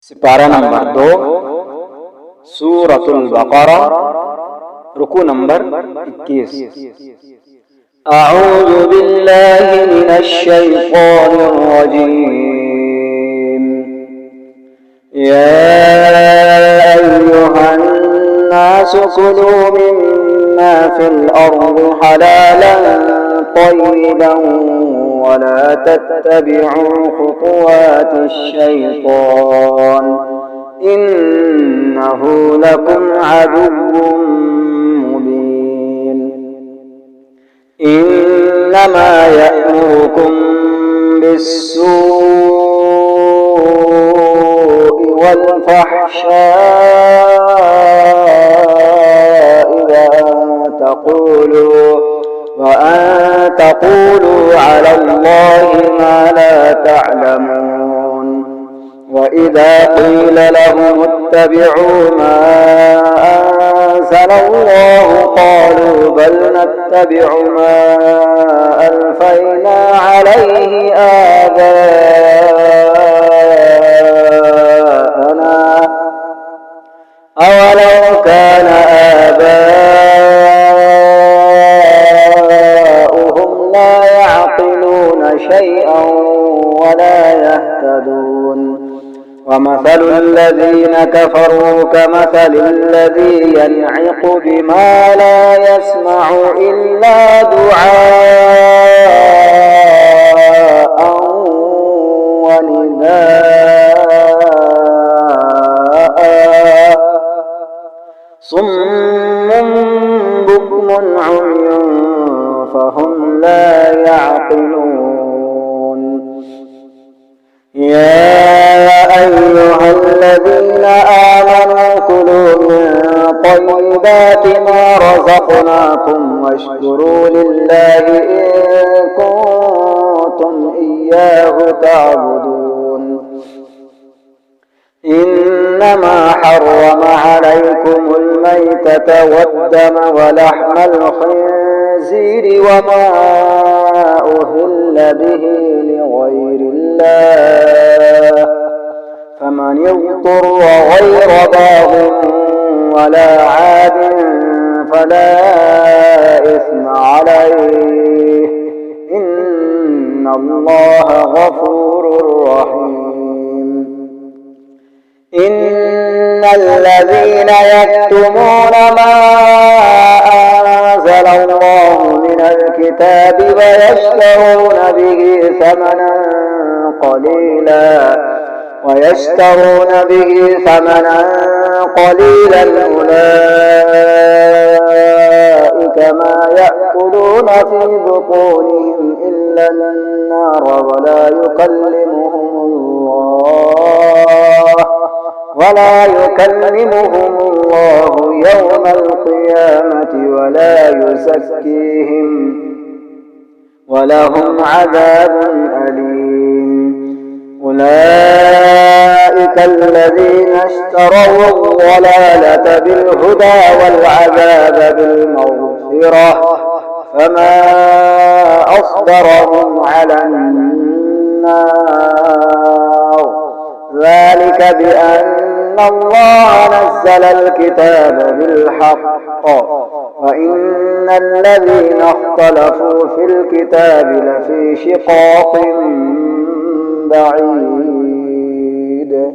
सिपारा नंबर 2, सूरतुल बकरा, रुकू नंबर 21। अऊज़ु बिल्लाहि मिनश शैतानिर रजीम। या अय्युहन नासु कुलू मिम्मा फिल अर्दि हलालन तय्यिबन वला तत्तबि'ू खुतुवातिश शैतान इन्नहु लकुम अदुव्वुम मुबीन। इन्नमा यअमुरुकुम बिस्सूइ वल फहशाइ वअन तक़ूलू अला अल्लाहि मा ला तअलमून। वइज़ा क़ील लहुम इत्तबि'ू मा أنزل الله قالوا بل نتبع ما ألفينا عليه آباءنا أولو كان آباؤهم لا يعقلون شيئا ولا يهتدون. ومثل الذين كفروا كمثل الذي ينعق بما لا يسمع إلا دعاء ونداء صم بكم عمي فهم لا يعقلون. يا أيها الذين آمنوا كلوا من طيبات ما رزقناكم واشكروا لله إن كنتم إياه تعبدون. إنما حرم عليكم الميتة والدم ولحم الخنزير وما أهل به لغير الله فمن اضطر غير باغ ولا عاد فلا إثم عليه إن الله غفور رحيم. إن الذين يكتمون ما أنزل الله من الكتاب ويشترون به ثمنا قليلا أولئك ما يأكلون في بطونهم إلا النار ولا يكلمهم الله يوم القيامة ولا يزكيهم ولهم عذاب أليم. أولئك الذين اشتروا الضلالة بالهدى والعذاب بالمغفرة فما أصبرهم على النار ذلك بأن الله نزل الكتاب بالحق وإن الذين اختلفوا في الكتاب لفي شقاق بعيد.